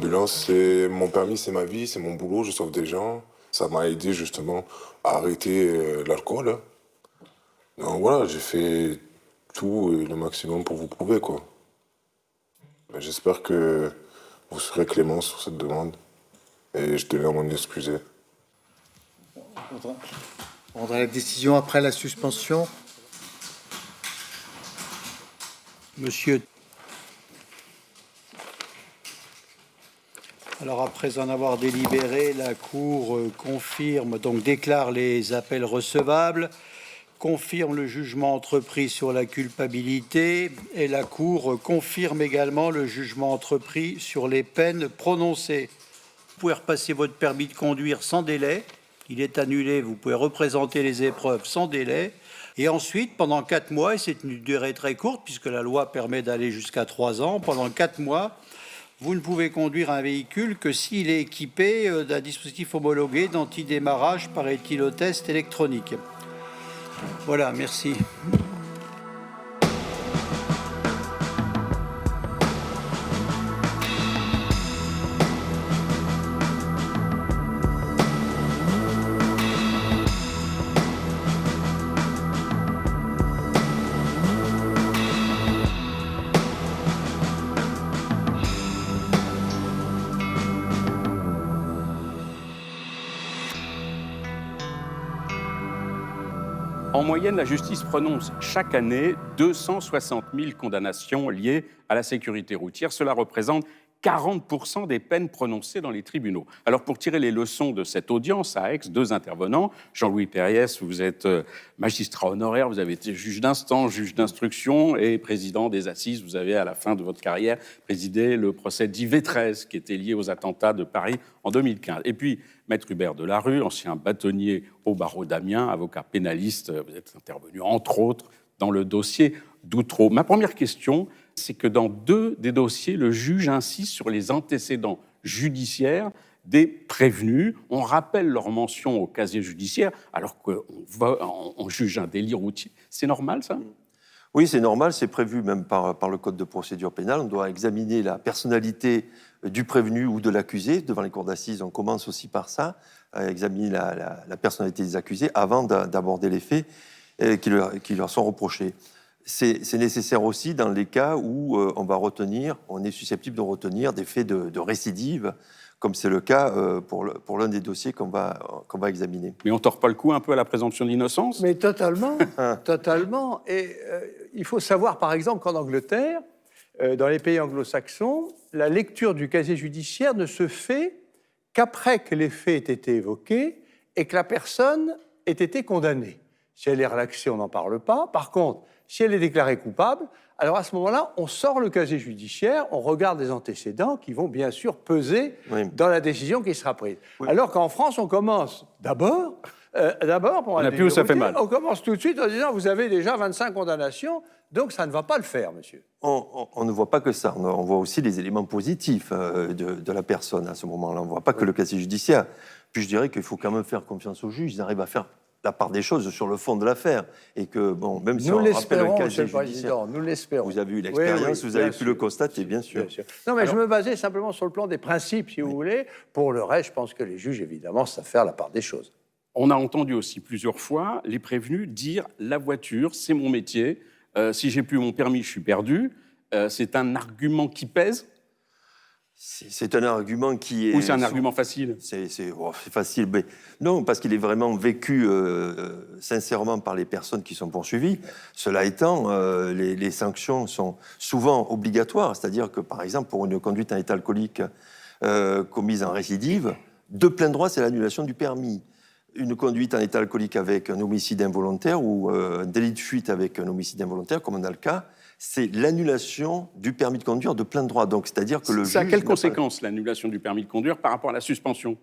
ambulance, mon permis, c'est ma vie, c'est mon boulot, je sauve des gens. Ça m'a aidé justement à arrêter l'alcool, hein. Donc voilà, j'ai fait tout et le maximum pour vous prouver, quoi. J'espère que vous serez clément sur cette demande et je tenais à m'en excuser. On prendra la décision après la suspension. Monsieur. Alors, après en avoir délibéré, la Cour confirme, donc déclare les appels recevables, confirme le jugement entrepris sur la culpabilité et la Cour confirme également le jugement entrepris sur les peines prononcées. Vous pouvez repasser votre permis de conduire sans délai. Il est annulé, vous pouvez représenter les épreuves sans délai. Et ensuite, pendant 4 mois, et c'est une durée très courte puisque la loi permet d'aller jusqu'à 3 ans, pendant 4 mois, vous ne pouvez conduire un véhicule que s'il est équipé d'un dispositif homologué d'antidémarrage par éthylotest électronique. Voilà, merci. En moyenne, la justice prononce chaque année 260 000 condamnations liées à la sécurité routière. Cela représente 40% des peines prononcées dans les tribunaux. Alors, pour tirer les leçons de cette audience à Aix, 2 intervenants, Jean-Louis Périès, vous êtes magistrat honoraire, vous avez été juge d'instance, juge d'instruction et président des assises. Vous avez, à la fin de votre carrière, présidé le procès d'Yves XIII, qui était lié aux attentats de Paris en 2015. Et puis, Maître Hubert Delarue, ancien bâtonnier au barreau d'Amiens, avocat pénaliste, vous êtes intervenu, entre autres, dans le dossier d'Outreau. Ma première question, c'est que dans 2 des dossiers, le juge insiste sur les antécédents judiciaires des prévenus. On rappelle leur mention au casier judiciaire alors qu'on juge un délit routier. C'est normal, ça ? Oui, c'est normal, c'est prévu même par le Code de procédure pénale. On doit examiner la personnalité du prévenu ou de l'accusé. Devant les cours d'assises, on commence aussi par ça, à examiner la personnalité des accusés avant d'aborder les faits qui leur sont reprochés. C'est nécessaire aussi dans les cas où on est susceptible de retenir des faits de récidive, comme c'est le cas pour l'un des dossiers qu'on va examiner. Mais on ne tord pas le cou un peu à la présomption d'innocence ? Mais totalement, totalement. Et il faut savoir, par exemple, qu'en Angleterre, dans les pays anglo-saxons, la lecture du casier judiciaire ne se fait qu'après que les faits aient été évoqués et que la personne ait été condamnée. Si elle est relaxée, on n'en parle pas. Par contre, si elle est déclarée coupable, alors à ce moment-là, on sort le casier judiciaire, on regarde les antécédents qui vont bien sûr peser dans la décision qui sera prise. Oui. Alors qu'en France, on commence d'abord, on a plus où ça fait mal. On commence tout de suite en disant vous avez déjà 25 condamnations, donc ça ne va pas le faire, monsieur. On ne voit pas que ça, on voit aussi les éléments positifs de la personne à ce moment-là. On ne voit pas que le casier judiciaire. Puis je dirais qu'il faut quand même faire confiance aux juges, ils arrivent à faire la part des choses sur le fond de l'affaire. Et que, bon, même si on rappelle le casier judiciaire, nous l'espérons. Vous avez eu l'expérience, oui, vous avez pu le constater, bien sûr. Non, mais alors, je me basais simplement sur le plan des principes, si vous voulez. Pour le reste, je pense que les juges, évidemment, savent faire la part des choses. On a entendu aussi plusieurs fois les prévenus dire « la voiture, c'est mon métier, si j'ai plus mon permis, je suis perdu ». C'est un argument qui pèse ? C'est un argument qui est... Ou c'est un argument facile ? C'est facile, mais non, parce qu'il est vraiment vécu sincèrement par les personnes qui sont poursuivies. Cela étant, les sanctions sont souvent obligatoires, c'est-à-dire que, par exemple, pour une conduite en état alcoolique commise en récidive, de plein droit, c'est l'annulation du permis. Une conduite en état alcoolique avec un homicide involontaire ou un délit de fuite avec un homicide involontaire, comme on a le cas, c'est l'annulation du permis de conduire de plein droit. Donc, c'est-à-dire que le juge... Ça a quelles conséquences, l'annulation du permis de conduire, par rapport à la suspension ?